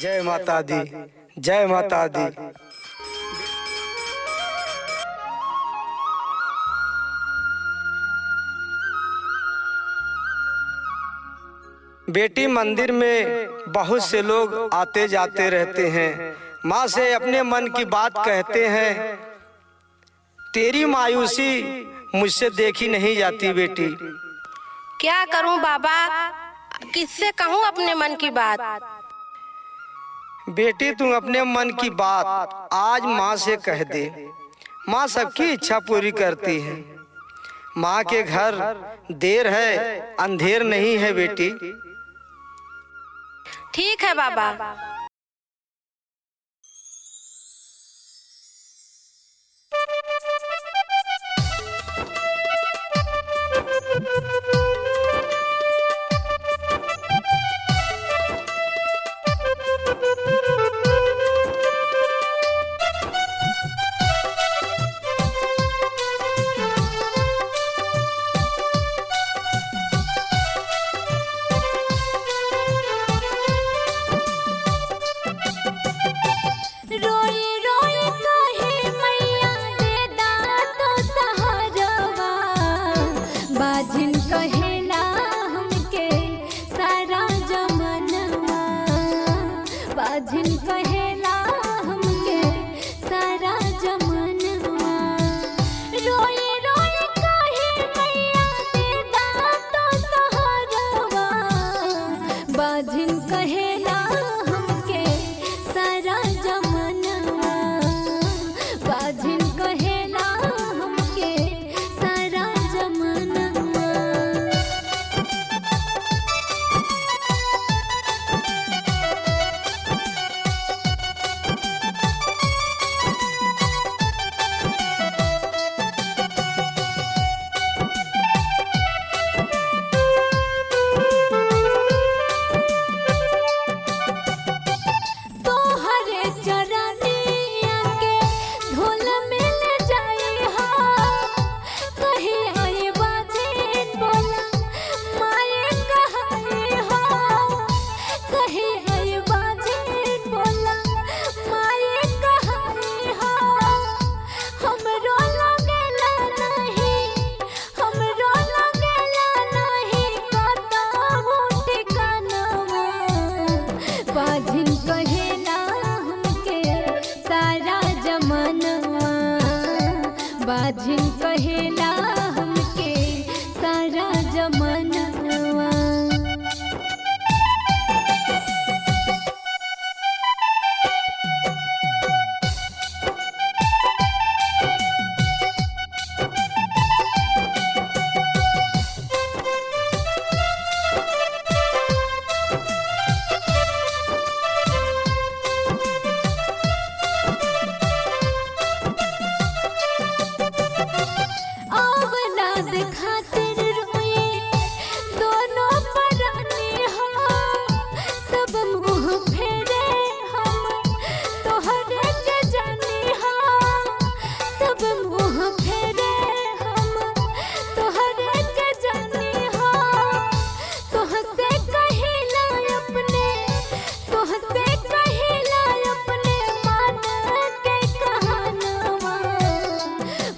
जय माता दी, जय माता दी। बेटी, मंदिर में बहुत से लोग आते जाते रहते हैं, माँ से अपने मन की बात कहते हैं। तेरी मायूसी मुझसे देखी नहीं जाती बेटी। क्या करूं बाबा, किससे कहूं अपने मन की बात। बेटी, तुम अपने मन की बात आज माँ से कह दे। माँ सबकी इच्छा पूरी करती है। माँ के घर देर है, अंधेर नहीं है बेटी। ठीक है बाबा। बाजिन कहेला हमके सारा जमनवा, बाजिन कहेला हमके सारा जमनवा। रोई रोई कहे मैया देदा तो सहारवा, बाजिन कहेला हमके सारा जमनवा, बाजिन कहेला हमके सारा जमनवा। तोहरे चरनिया के धूल मिल जाई हा, कहीं आई बाजिन बोला माये कहाई हा, कहीं आई बाजिन बोला माये कहाई हा। हमरो लगेला नहीं, हमरो लगेला नहीं कतहु ठिकानवा, बाजिन कहेला हमके सारा जमनवा, बाजिन कहेला हमके सारा जमनवा। औलाद खातिर रोए दोनों परानी हो, सब मुँह फेरे हम तोहरे के जानी हो, सब मुँह फेरे हम तोहरे के जानी हो। तोहसे कहिला अपने, तोहसे कहिला अपने मन के कहानवा,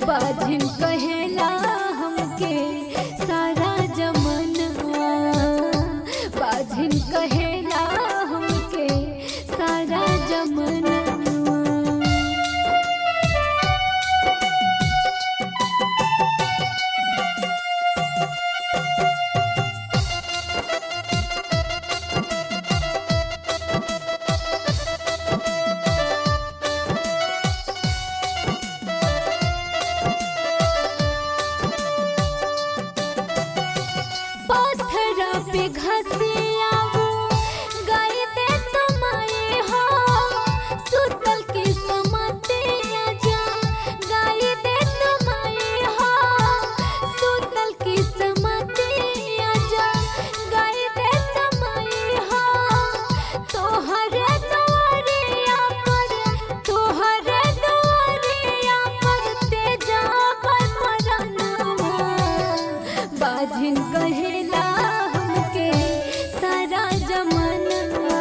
बाजिन कहेला हमके सारा जमनवा, बाजिन कहेला हमके सारा जमनवा। पत्थरा पे घसिया वो गाय दे तुम्हारे हो, सुतल की समतिया जा गाय दे तुम्हारे हो, सुतल की समतिया जा गाय दे तुम्हारे हो। तोहरे दुआरिया पर, तोहरे दुआरिया पर तेजा पर मरनवा, बाजिन कहेला हमके सारा जमनवा,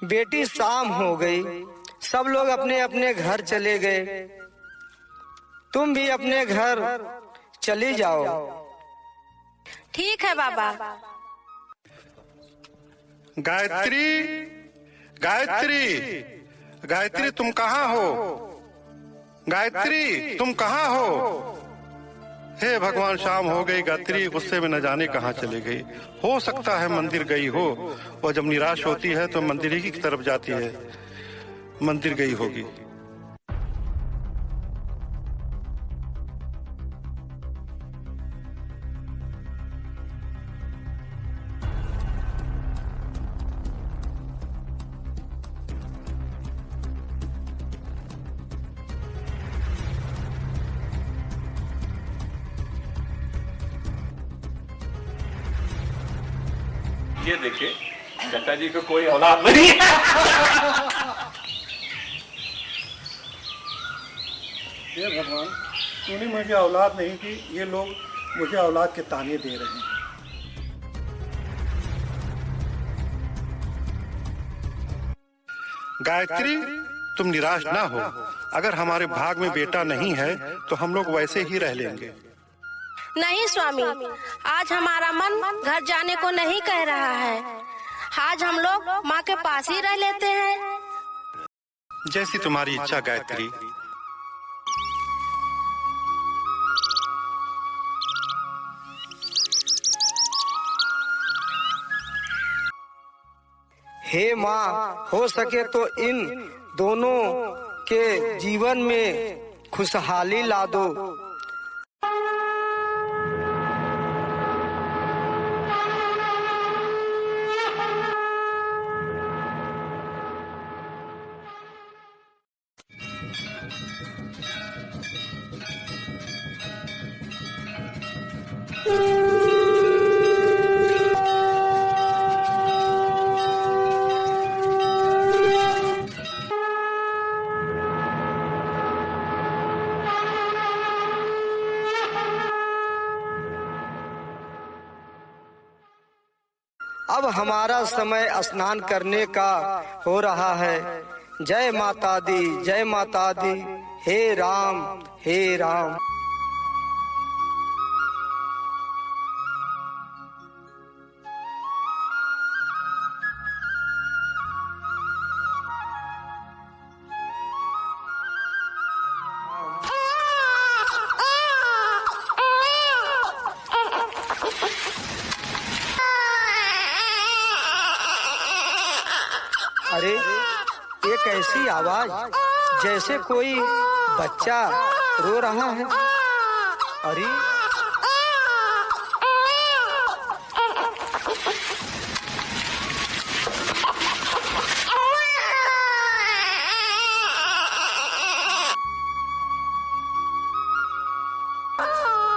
बेटी शाम हो गई, सब लोग अपने अपने घर चले गए। तुम भी अपने घर चली जाओ। ठीक है बाबा। गायत्री, गायत्री, गायत्री तुम कहाँ हो? गायत्री तुम कहाँ हो? हे भगवान, शाम हो गई। गायत्री गुस्से में न जाने कहाँ चले गई। हो सकता है मंदिर गई हो। वह जब निराश होती है तो मंदिर ही की तरफ जाती है। मंदिर गई होगी। ये देखिए, चाचा जी को कोई औलाद नहीं है। हे भगवान, तूने मुझे औलाद नहीं दी, ये लोग मुझे औलाद के ताने दे रहे हैं। गायत्री, तुम निराश ना हो। अगर हमारे भाग में बेटा नहीं है तो हम लोग वैसे ही रह लेंगे। नहीं स्वामी, आज हमारा मन घर जाने को नहीं कह रहा है। आज हम लोग माँ के पास ही रह लेते हैं। जैसी तुम्हारी इच्छा गायत्री। हे माँ, हो सके तो इन दोनों के जीवन में खुशहाली ला दो। अब हमारा समय स्नान करने का हो रहा है। जय माता दी, जय माता दी। हे राम, हे राम। अरे, एक ऐसी आवाज जैसे कोई बच्चा रो रहा है। अरे,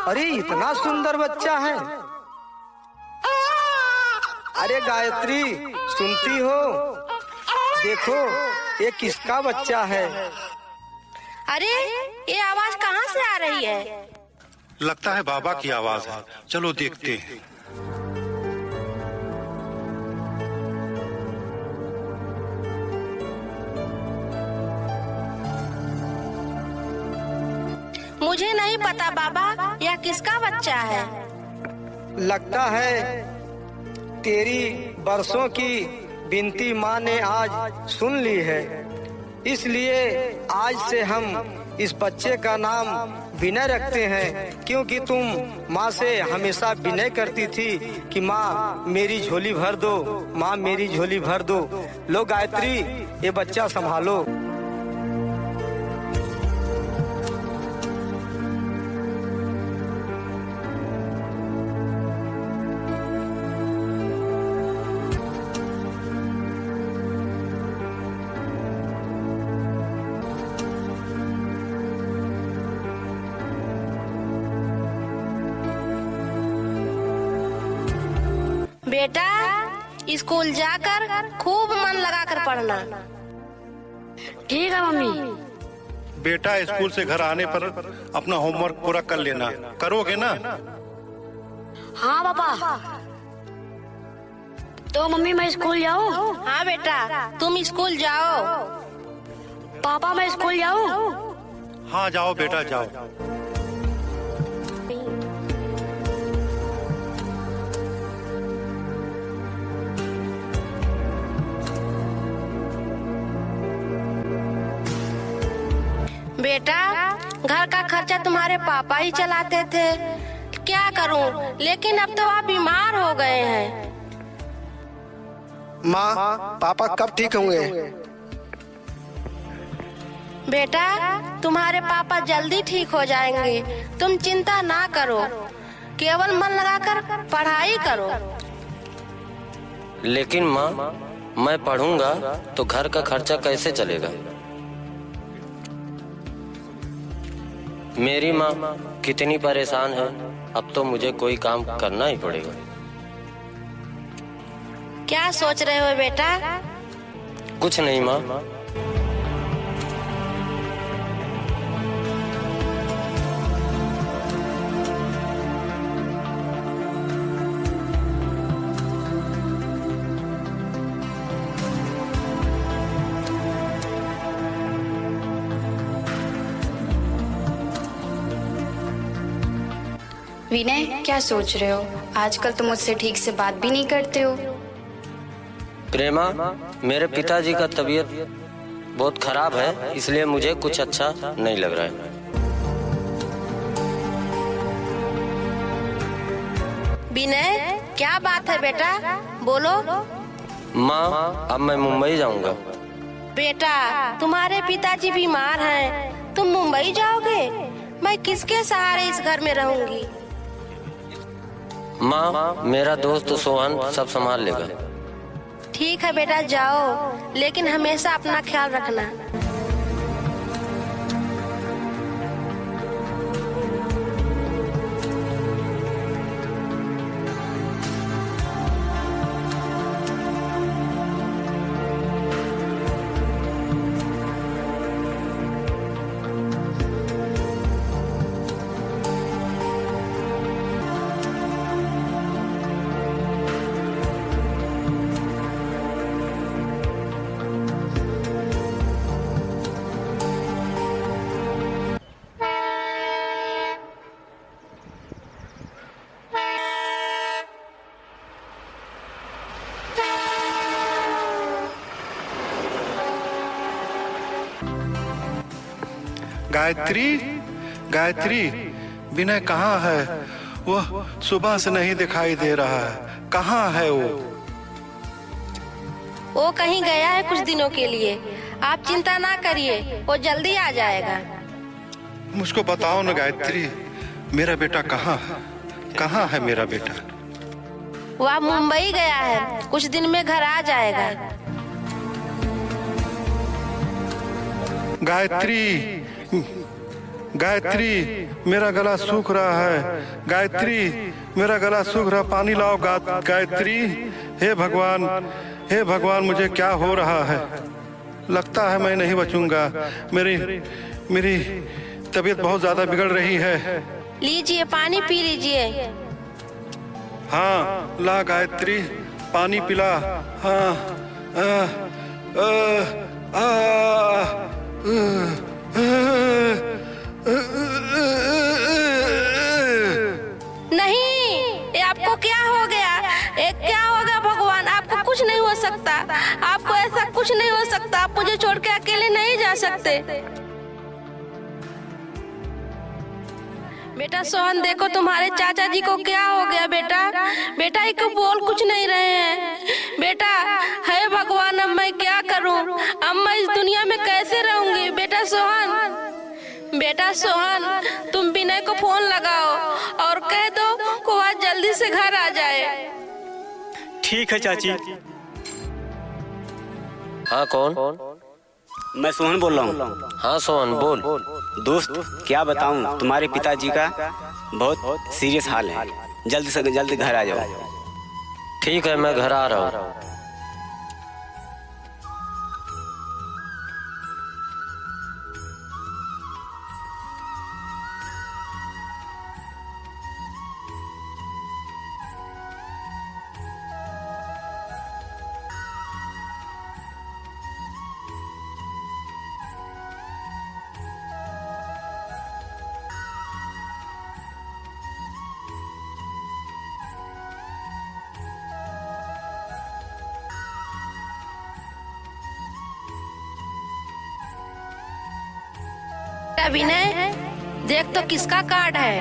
अरे इतना सुंदर बच्चा है। अरे गायत्री, सुनती हो? देखो, ये किसका बच्चा है? अरे, ये आवाज कहाँ से आ रही है? लगता है बाबा की आवाज है। चलो देखते हैं। मुझे नहीं पता बाबा, यह किसका बच्चा है? लगता है तेरी बरसों की विनती माँ ने आज सुन ली है, इसलिए आज से हम इस बच्चे का नाम विनय रखते हैं, क्योंकि तुम माँ से हमेशा विनय करती थी कि माँ मेरी झोली भर दो, माँ मेरी झोली भर दो। लो गायत्री, ये बच्चा संभालो। बेटा, स्कूल जाकर खूब मन लगाकर पढ़ना। ठीक है मम्मी। बेटा, स्कूल से घर आने पर अपना होमवर्क पूरा कर लेना। करोगे ना? हाँ पापा। तो मम्मी मैं स्कूल जाऊँ? हाँ बेटा, तुम स्कूल जाओ। पापा मैं स्कूल जाऊँ? हाँ जाओ बेटा जाओ। बेटा, घर का खर्चा तुम्हारे पापा ही चलाते थे। क्या करूं, लेकिन अब तो आप बीमार हो गए हैं। माँ, पापा कब ठीक होंगे? बेटा, तुम्हारे पापा जल्दी ठीक हो जाएंगे, तुम चिंता ना करो, केवल मन लगाकर पढ़ाई करो। लेकिन माँ, मैं पढ़ूंगा तो घर का खर्चा कैसे चलेगा? मेरी माँ कितनी परेशान है, अब तो मुझे कोई काम करना ही पड़ेगा। क्या सोच रहे हो बेटा? कुछ नहीं माँ। विनय, क्या सोच रहे हो? आजकल तुम मुझसे ठीक से बात भी नहीं करते हो। प्रेमा, मेरे पिताजी का तबीयत बहुत खराब है, इसलिए मुझे कुछ अच्छा नहीं लग रहा है। विनय, क्या बात है बेटा, बोलो। माँ, अब मैं मुंबई जाऊंगा। बेटा, तुम्हारे पिताजी बीमार हैं, तुम मुंबई जाओगे? मैं किसके सहारे इस घर में रहूंगी? माँ, मेरा दोस्त सोहन सब संभाल लेगा। ठीक है बेटा, जाओ, लेकिन हमेशा अपना ख्याल रखना। गायत्री, गायत्री, विनय कहाँ है? वह सुबह से नहीं दिखाई दे रहा है, कहाँ है वो? वो कहीं गया है कुछ दिनों के लिए, आप चिंता ना करिए, वो जल्दी आ जाएगा। मुझको बताओ ना गायत्री, मेरा बेटा कहाँ है? कहाँ है मेरा बेटा? वह मुंबई गया है, कुछ दिन में घर आ जाएगा। गायत्री, गायत्री, मेरा गला सूख रहा है। गायत्री, मेरा गला सूख रहा, पानी लाओ गायत्री। हे भगवान, हे भगवान, मुझे क्या हो रहा है? लगता है मैं नहीं बचूंगा। मेरी तबीयत बहुत ज्यादा बिगड़ रही है। लीजिए, पानी पी लीजिए। हाँ, ला गायत्री, पानी पिला। हाँ, आ, आ, आ, नहीं, ये आपको क्या हो गया? क्या होगा भगवान, आपको कुछ नहीं हो सकता, आपको ऐसा कुछ नहीं हो सकता, आप मुझे छोड़ के अकेले नहीं जा सकते। बेटा सोहन, देखो तुम्हारे चाचा जी को क्या हो गया। बेटा, बेटा एक बोल कुछ नहीं रहे हैं। बेटा, हे भगवान, अब मैं क्या करूं? अब मैं इस दुनिया में कैसे रहूंगी? बेटा सोहन, बेटा सोहन, तुम विनय को फोन लगाओ और कह दो कि वह जल्दी से घर आ जाए। ठीक है चाची। हाँ, कौन? मैं सोहन बोल रहा हूँ। हाँ सोहन, बोल। दोस्त, क्या बताऊँ, तुम्हारे पिताजी का बहुत सीरियस हाल है, जल्दी से जल्दी घर आ जाओ। ठीक है, मैं घर आ रहा हूँ। विनय, देख तो किसका कार्ड है।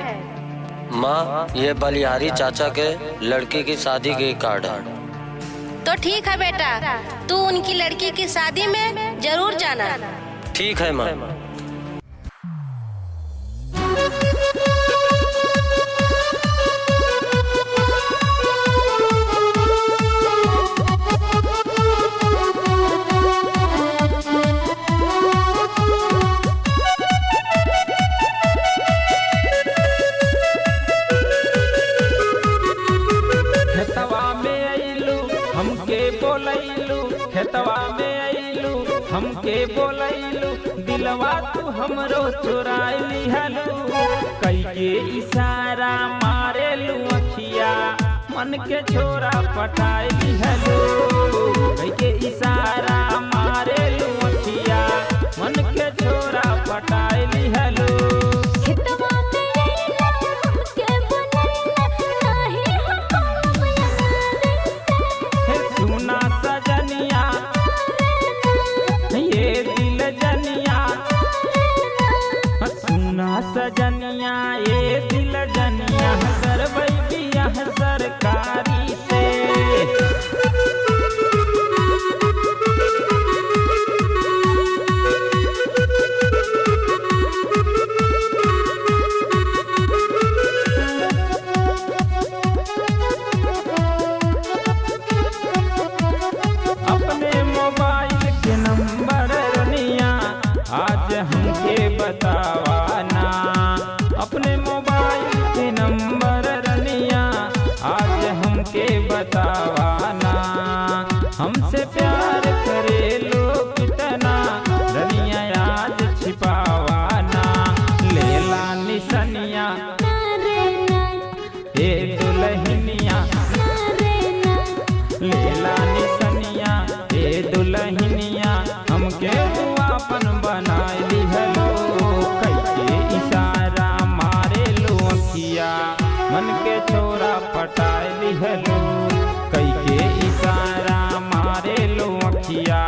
माँ, ये बलिहारी चाचा के लड़की की शादी की कार्ड है। तो ठीक है बेटा, तू उनकी लड़की की शादी में जरूर जाना। ठीक है माँ। खेतवा में अइलू हमके बोलैलू, दिलवा तू हमरो चुराई लिहलू। कई के इशारा मारेलू अखिया, मन के छोरा पटाई लिहलू। कई के इशारा मारेलू अखिया, मन के छोरा पटाई लिहलू। सजनिया ये दिल जनिया करबै बियाह सरकारी से। अपने मोबाइल के नंबर रनिया आज हमके बतावा ना। अपने मोबाइल के नंबर रनिया आज हमके बतावाना। हमसे प्यार करे लो कितना रनिया आज छिपावाना। लेला निशनिया ए दुल्हनिया, लेला निशनिया ए दुल्हनिया हमके तू अपन बनाई लिहलो। मन के छोरा पटाई लिहलो। कई के इशारा मारे लो अखिया,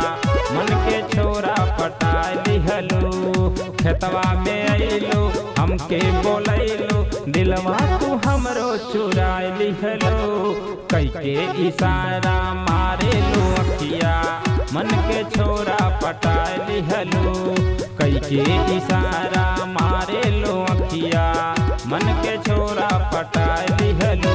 मन के छोरा पटाई लिहलो। खेतवा में अइलो हमके बोलैलो, दिलवा तू हमरो चुराई लिहलो। कई के इशारा मारे लो अखिया, मन के छोरा पटाई लिहलो। कई के इशारा मारे लो अखिया, मन के छोरा पटाई लिहलो।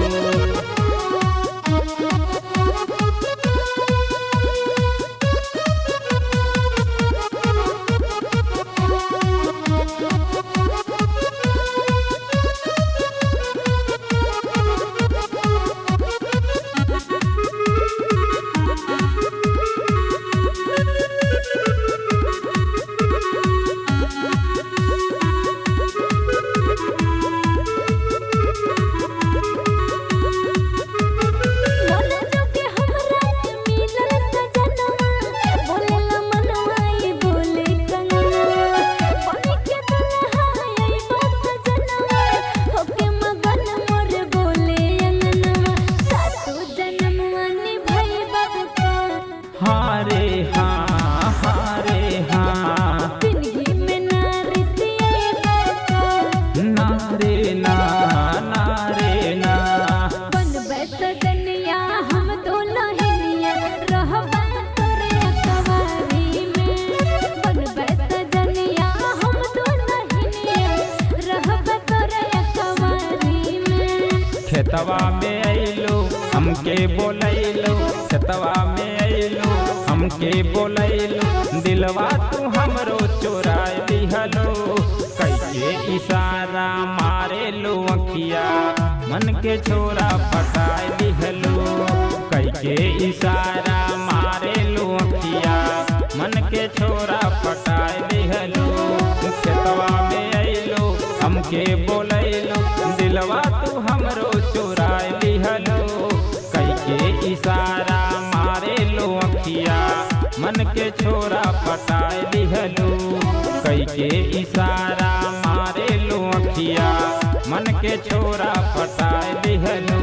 खेतवा में अइलो हमके बोलैलो, खेतवा में अइलो हमके बोलैलो। दिलवा तू हमरो चुराई लिहलो। कैसे इशारा मारे लो अखिया, मन के छोरा पटाई लिहलो। कैसे इशारा मारे लो अखिया, मन के छोरा पटाई लिहलो। खेतवा में अइलो हमके बोलैलो, दिलवा तू हमरो चुराई लिहलो। कैके इशारा मारे लो अखिया, मन के छोरा पटाई लिहलो। कैके इशारा मारे लो अखिया, मन के छोरा पटाई लिहलो।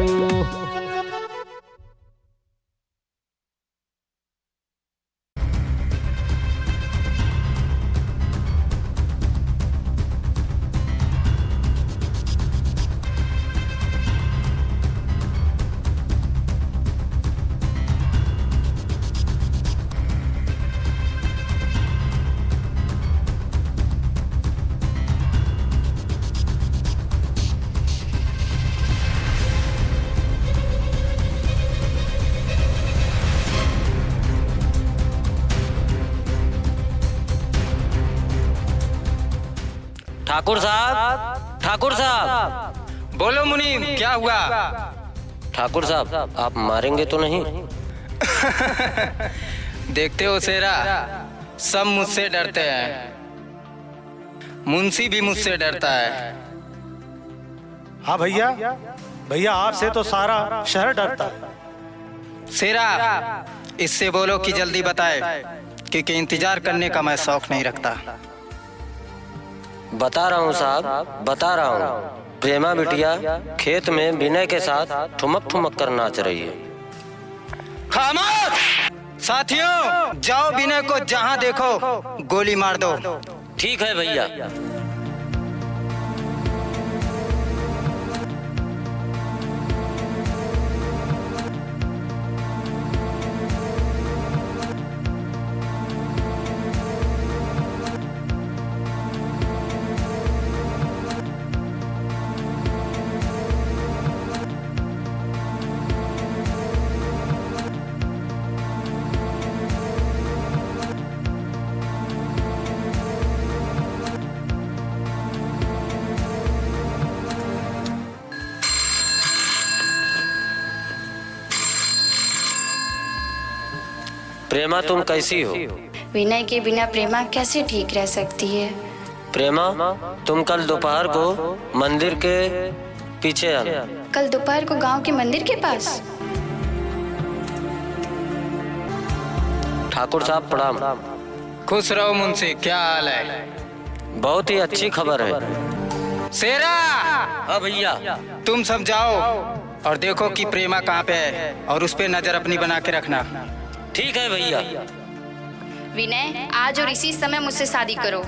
ठाकुर साहब, ठाकुर साहब। बोलो मुनीम, क्या हुआ? ठाकुर साहब, आप मारेंगे तो नहीं? देखते हो शेरा, सब मुझसे डरते हैं, मुंशी भी मुझसे डरता है। हाँ भैया, भैया आपसे तो सारा शहर डरता है। शेरा, इससे बोलो कि जल्दी बताए, क्योंकि इंतजार करने का मैं शौक नहीं रखता। बता रहा हूँ साहब, बता रहा हूँ। प्रेमा बिटिया खेत में विनय के साथ ठुमक ठुमक कर नाच रही है। खामोश! साथियों, जाओ विनय को जहाँ देखो गोली मार दो। ठीक है भैया। प्रेमा, तुम कैसी हो? विनय के बिना प्रेमा कैसे ठीक रह सकती है? प्रेमा, तुम कल दोपहर को मंदिर के पीछे आना। कल दोपहर को गांव के मंदिर के पास? ठाकुर साहब प्रणाम। खुश रहो मुंशी, क्या हाल है? बहुत ही अच्छी खबर है। शेरा! हाँ भैया। तुम सब जाओ और देखो कि प्रेमा कहाँ पे है, और उस पे नजर अपनी बना के रखना। ठीक है भैया। विनय, आज और इसी समय मुझसे शादी करो।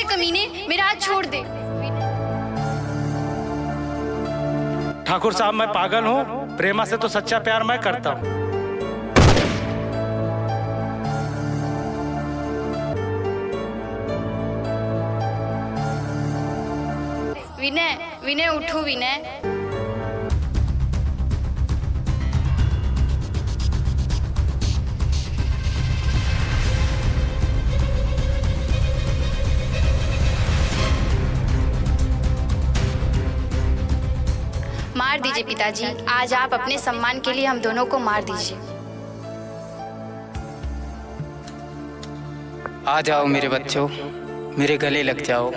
कमीने, मेरा हाथ छोड़ दे। ठाकुर साहब, मैं पागल हूँ? प्रेमा से तो सच्चा प्यार मैं करता हूँ। विनय, विनय उठो विनय। मार दीजिए पिताजी, आज आप अपने सम्मान के लिए हम दोनों को मार दीजिए। आ जाओ मेरे बच्चों, मेरे गले लग जाओ।